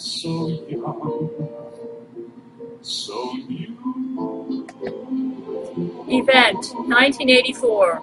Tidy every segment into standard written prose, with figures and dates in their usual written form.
So young, so new. Event, 1984.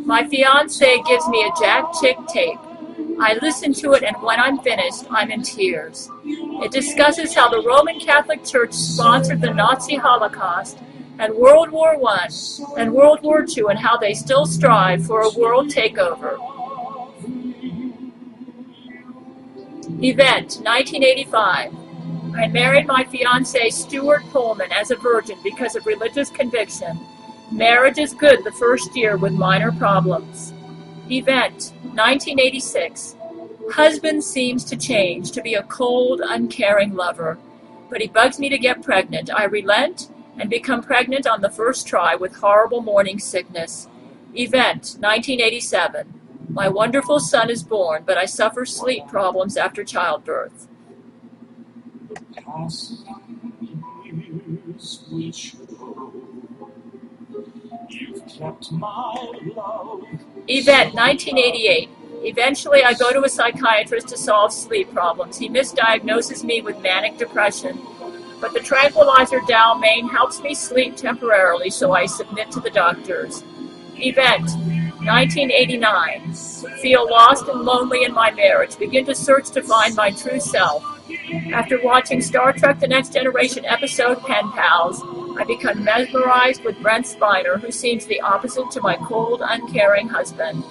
My fiance gives me a Jack Chick tape. I listen to it, and when I'm finished, I'm in tears. It discusses how the Roman Catholic Church sponsored the Nazi Holocaust and World War I and World War II, and how they still strive for a world takeover. Event, 1985. I married my fiancé Stuart Pullman as a virgin because of religious conviction. Marriage is good the first year with minor problems. Event, 1986. Husband seems to change, to be a cold, uncaring lover. But he bugs me to get pregnant. I relent and become pregnant on the first try with horrible morning sickness. Event, 1987. My wonderful son is born, but I suffer sleep problems after childbirth. Past years will show you've kept my love. Event, 1988. Eventually, I go to a psychiatrist to solve sleep problems. He misdiagnoses me with manic depression, but the tranquilizer Dalmane helps me sleep temporarily, so I submit to the doctors. Event, 1989. Feel lost and lonely in my marriage. Begin to search to find my true self. After watching Star Trek The Next Generation episode Pen Pals, I become mesmerized with Brent Spiner, who seems the opposite to my cold, uncaring husband.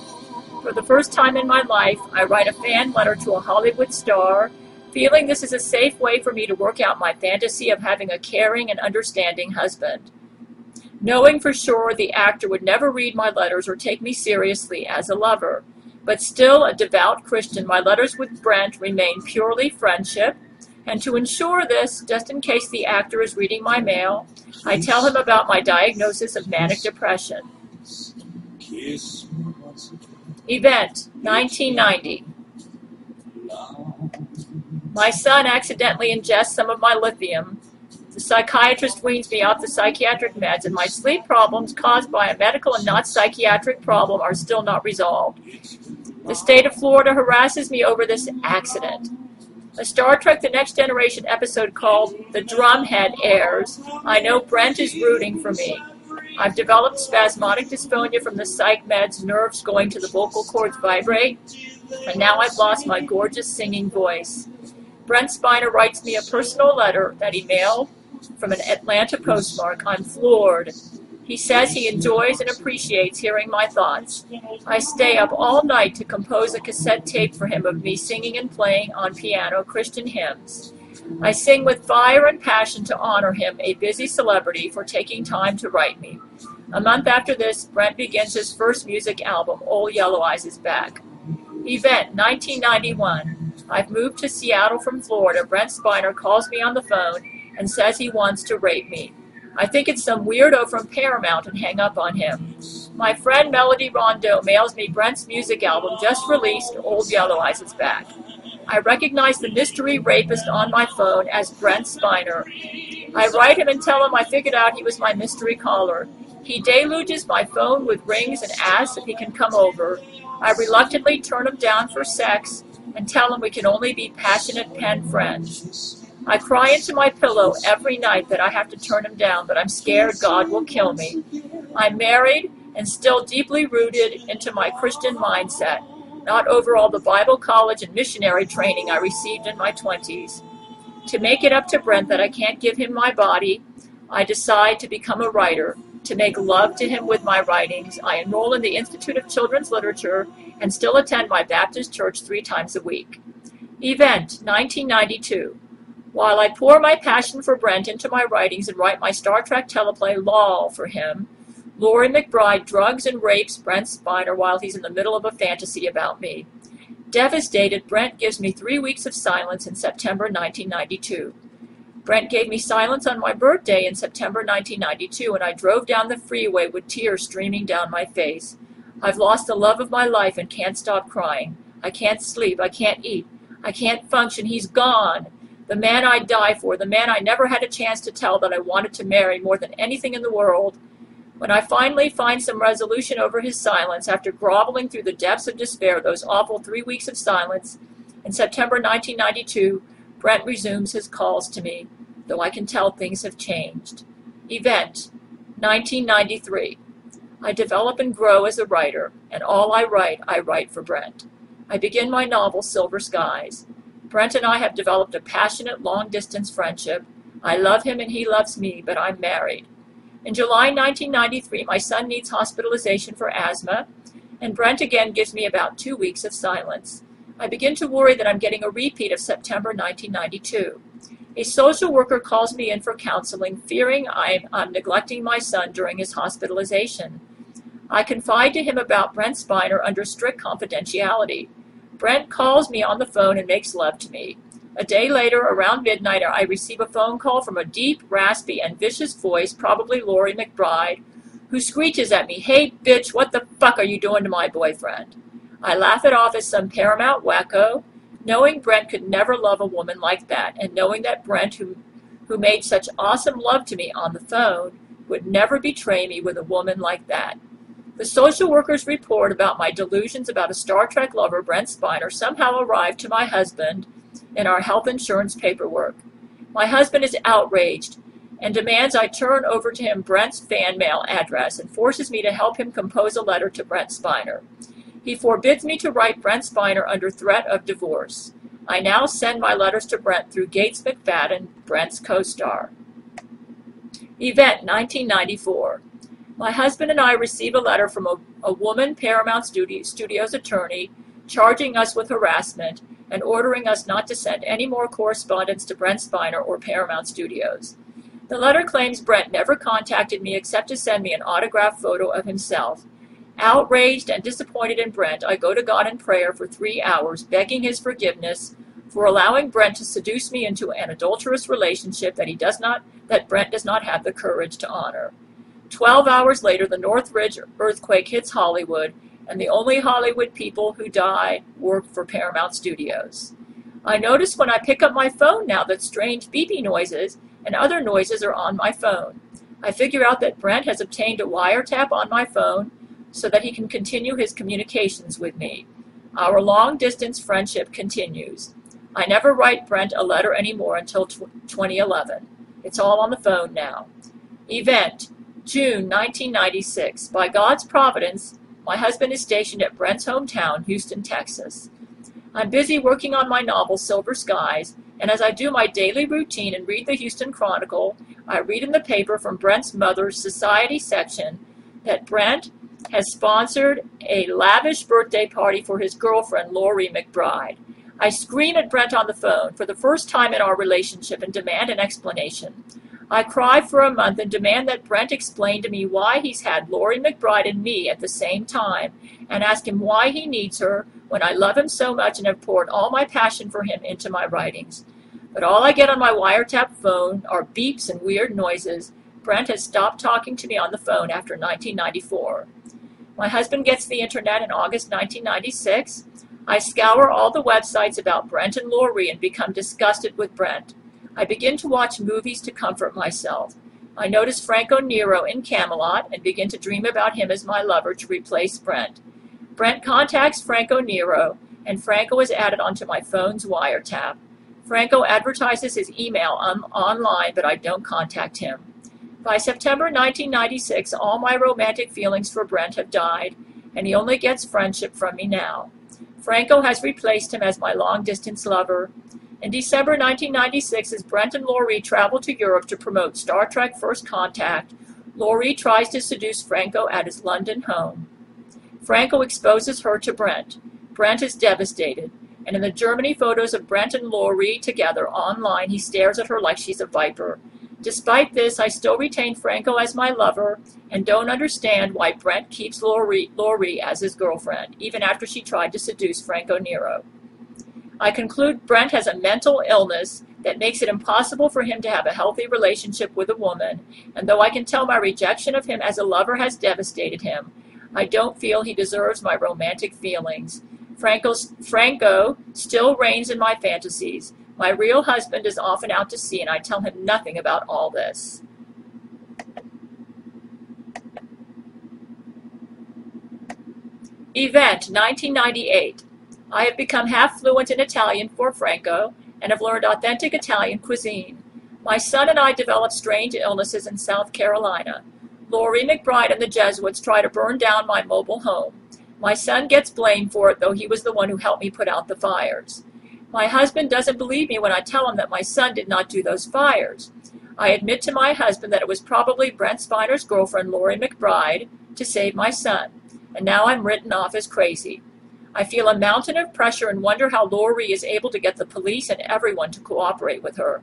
For the first time in my life, I write a fan letter to a Hollywood star, feeling this is a safe way for me to work out my fantasy of having a caring and understanding husband. Knowing for sure the actor would never read my letters or take me seriously as a lover. But still a devout Christian, my letters with Brent remain purely friendship. And to ensure this, just in case the actor is reading my mail, I tell him about my diagnosis of manic depression. Event, 1990. My son accidentally ingests some of my lithium. The psychiatrist weans me off the psychiatric meds, and my sleep problems caused by a medical and not psychiatric problem are still not resolved. The state of Florida harasses me over this accident. A Star Trek The Next Generation episode called The Drumhead airs. I know Brent is rooting for me. I've developed spasmodic dysphonia from the psych meds, nerves going to the vocal cords vibrate, and now I've lost my gorgeous singing voice. Brent Spiner writes me a personal letter that he mailed from an Atlanta postmark. I'm floored. He says he enjoys and appreciates hearing my thoughts. I stay up all night to compose a cassette tape for him of me singing and playing on piano Christian hymns. I sing with fire and passion to honor him, a busy celebrity, for taking time to write me. A month after this, Brent begins his first music album, Old Yellow Eyes Is Back. Event, 1991. I've moved to Seattle from Florida. Brent Spiner calls me on the phone and says he wants to rape me. I think it's some weirdo from Paramount and hang up on him. My friend Melody Rondeau mails me Brent's music album just released, Old Yellow Eyes Is Back. I recognize the mystery rapist on my phone as Brent Spiner. I write him and tell him I figured out he was my mystery caller. He deluges my phone with rings and asks if he can come over. I reluctantly turn him down for sex and tell him we can only be passionate pen friends. I cry into my pillow every night that I have to turn him down, but I'm scared God will kill me. I'm married and still deeply rooted into my Christian mindset, not over all the Bible college and missionary training I received in my 20s. To make it up to Brent that I can't give him my body, I decide to become a writer. To make love to him with my writings, I enroll in the Institute of Children's Literature and still attend my Baptist church 3 times a week. Event, 1992. While I pour my passion for Brent into my writings and write my Star Trek teleplay Lol for him, Loree McBride drugs and rapes Brent Spiner while he's in the middle of a fantasy about me. Devastated, Brent gives me 3 weeks of silence in September 1992. Brent gave me silence on my birthday in September 1992, and I drove down the freeway with tears streaming down my face. I've lost the love of my life and can't stop crying. I can't sleep. I can't eat. I can't function. He's gone. The man I'd die for, the man I never had a chance to tell that I wanted to marry more than anything in the world. When I finally find some resolution over his silence, after groveling through the depths of despair, those awful 3 weeks of silence, in September 1992, Brent resumes his calls to me, though I can tell things have changed. Event, 1993. I develop and grow as a writer, and all I write for Brent. I begin my novel, Silver Skies. Brent and I have developed a passionate, long-distance friendship. I love him and he loves me, but I'm married. In July 1993, my son needs hospitalization for asthma, and Brent again gives me about 2 weeks of silence. I begin to worry that I'm getting a repeat of September 1992. A social worker calls me in for counseling, fearing I'm neglecting my son during his hospitalization. I confide to him about Brent Spiner under strict confidentiality. Brent calls me on the phone and makes love to me. A day later, around midnight, I receive a phone call from a deep, raspy, and vicious voice, probably Loree McBride, who screeches at me, "Hey, bitch, what the fuck are you doing to my boyfriend?" I laugh it off as some Paramount wacko, knowing Brent could never love a woman like that, and knowing that Brent, who made such awesome love to me on the phone, would never betray me with a woman like that. The social worker's report about my delusions about a Star Trek lover, Brent Spiner, somehow arrived to my husband in our health insurance paperwork. My husband is outraged and demands I turn over to him Brent's fan mail address and forces me to help him compose a letter to Brent Spiner. He forbids me to write Brent Spiner under threat of divorce. I now send my letters to Brent through Gates McFadden, Brent's co-star. Event, 1994. My husband and I receive a letter from a woman Paramount Studios attorney charging us with harassment and ordering us not to send any more correspondence to Brent Spiner or Paramount Studios. The letter claims Brent never contacted me except to send me an autographed photo of himself. Outraged and disappointed in Brent, I go to God in prayer for 3 hours, begging his forgiveness for allowing Brent to seduce me into an adulterous relationship that Brent does not have the courage to honor. 12 hours later, the Northridge earthquake hits Hollywood, and the only Hollywood people who die work for Paramount Studios. I notice when I pick up my phone now that strange beeping noises and other noises are on my phone. I figure out that Brent has obtained a wiretap on my phone so that he can continue his communications with me. Our long-distance friendship continues. I never write Brent a letter anymore until 2011. It's all on the phone now. Event, June 1996. By God's providence, my husband is stationed at Brent's hometown, Houston, Texas. I'm busy working on my novel, Silver Skies, and as I do my daily routine and read the Houston Chronicle, I read in the paper from Brent's mother's society section that Brent has sponsored a lavish birthday party for his girlfriend, Loree McBride. I scream at Brent on the phone for the first time in our relationship and demand an explanation. I cry for a month and demand that Brent explain to me why he's had Loree McBride and me at the same time, and ask him why he needs her when I love him so much and have poured all my passion for him into my writings. But all I get on my wiretap phone are beeps and weird noises. Brent has stopped talking to me on the phone after 1994. My husband gets the internet in August 1996. I scour all the websites about Brent and Loree and become disgusted with Brent. I begin to watch movies to comfort myself. I notice Franco Nero in Camelot and begin to dream about him as my lover to replace Brent. Brent contacts Franco Nero, and Franco is added onto my phone's wiretap. Franco advertises his email online, but I don't contact him. By September 1996, all my romantic feelings for Brent have died, and he only gets friendship from me now. Franco has replaced him as my long-distance lover. In December 1996, as Brent and Loree travel to Europe to promote Star Trek First Contact, Loree tries to seduce Franco at his London home. Franco exposes her to Brent. Brent is devastated, and in the Germany photos of Brent and Loree together online, he stares at her like she's a viper. Despite this, I still retain Franco as my lover and don't understand why Brent keeps Loree as his girlfriend, even after she tried to seduce Franco Nero. I conclude Brent has a mental illness that makes it impossible for him to have a healthy relationship with a woman, and though I can tell my rejection of him as a lover has devastated him, I don't feel he deserves my romantic feelings. Franco still reigns in my fantasies. My real husband is often out to sea, and I tell him nothing about all this. Event, 1998. I have become half fluent in Italian for Franco, and have learned authentic Italian cuisine. My son and I developed strange illnesses in South Carolina. Loree McBride and the Jesuits try to burn down my mobile home. My son gets blamed for it, though he was the one who helped me put out the fires. My husband doesn't believe me when I tell him that my son did not do those fires. I admit to my husband that it was probably Brent Spiner's girlfriend, Loree McBride, to save my son, and now I'm written off as crazy. I feel a mountain of pressure and wonder how Loree is able to get the police and everyone to cooperate with her,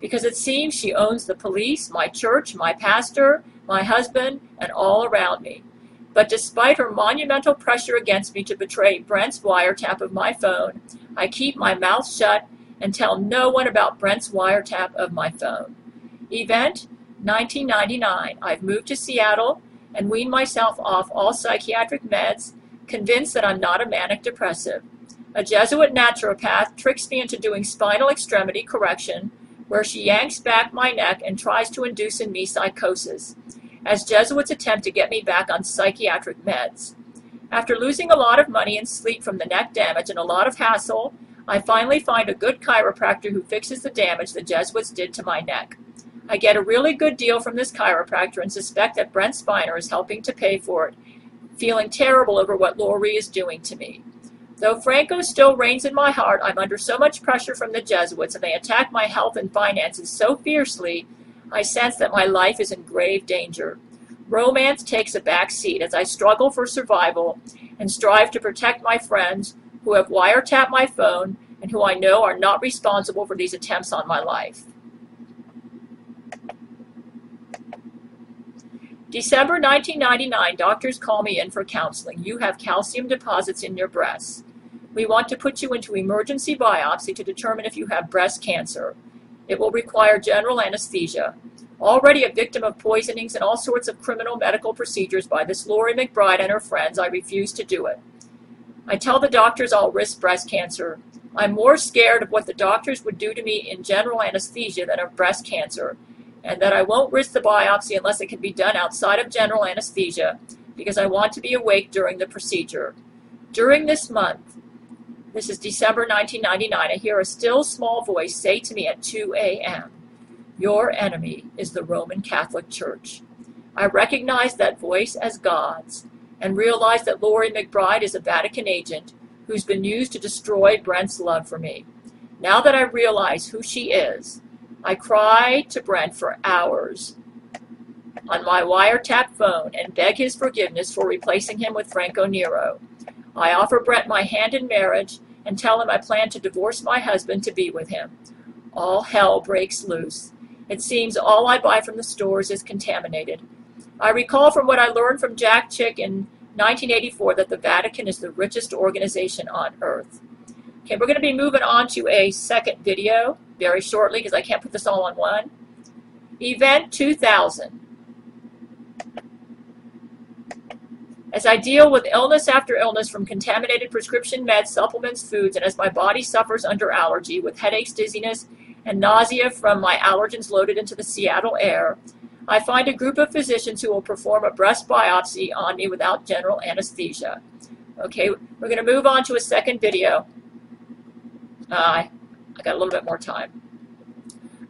because it seems she owns the police, my church, my pastor, my husband, and all around me. But despite her monumental pressure against me to betray Brent's wiretap of my phone, I keep my mouth shut and tell no one about Brent's wiretap of my phone. Event 1999. I've moved to Seattle and weaned myself off all psychiatric meds, convinced that I'm not a manic depressive. A Jesuit naturopath tricks me into doing spinal extremity correction, where she yanks back my neck and tries to induce in me psychosis, as Jesuits attempt to get me back on psychiatric meds. After losing a lot of money and sleep from the neck damage and a lot of hassle, I finally find a good chiropractor who fixes the damage the Jesuits did to my neck. I get a really good deal from this chiropractor and suspect that Brent Spiner is helping to pay for it, feeling terrible over what Loree is doing to me. Though Franco still reigns in my heart, I'm under so much pressure from the Jesuits, and they attack my health and finances so fiercely, I sense that my life is in grave danger. Romance takes a back seat as I struggle for survival and strive to protect my friends who have wiretapped my phone and who I know are not responsible for these attempts on my life. December 1999, doctors call me in for counseling. You have calcium deposits in your breasts. We want to put you into emergency biopsy to determine if you have breast cancer. It will require general anesthesia. Already a victim of poisonings and all sorts of criminal medical procedures by this Loree McBride and her friends, I refuse to do it. I tell the doctors I'll risk breast cancer. I'm more scared of what the doctors would do to me in general anesthesia than of breast cancer, and that I won't risk the biopsy unless it can be done outside of general anesthesia, because I want to be awake during the procedure. During this month, this is December 1999, I hear a still small voice say to me at 2 a.m., "Your enemy is the Roman Catholic Church." I recognize that voice as God's, and realize that Loree McBride is a Vatican agent who's been used to destroy Brent's love for me. Now that I realize who she is, I cry to Brent for hours on my wiretap phone and beg his forgiveness for replacing him with Franco Nero. I offer Brent my hand in marriage and tell him I plan to divorce my husband to be with him. All hell breaks loose. It seems all I buy from the stores is contaminated. I recall from what I learned from Jack Chick in 1984 that the Vatican is the richest organization on earth. Okay, we're going to be moving on to a second video very shortly because I can't put this all on one. Event 2000. As I deal with illness after illness from contaminated prescription meds, supplements, foods, and as my body suffers under allergy with headaches, dizziness, and nausea from my allergens loaded into the Seattle air, I find a group of physicians who will perform a breast biopsy on me without general anesthesia. Okay, we're going to move on to a second video. I got a little bit more time.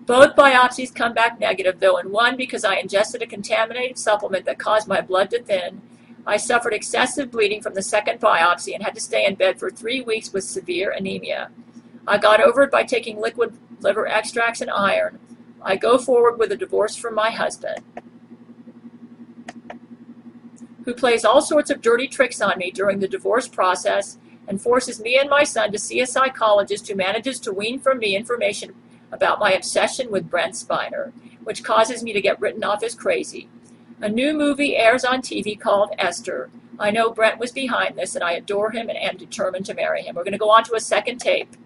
Both biopsies come back negative, though in one because I ingested a contaminated supplement that caused my blood to thin. I suffered excessive bleeding from the second biopsy and had to stay in bed for 3 weeks with severe anemia. I got over it by taking liquid liver extracts and iron. I go forward with a divorce from my husband, who plays all sorts of dirty tricks on me during the divorce process and forces me and my son to see a psychologist who manages to wean from me information about my obsession with Brent Spiner, which causes me to get written off as crazy. A new movie airs on TV called Esther. I know Brent was behind this, and I adore him and am determined to marry him. We're going to go on to a second tape.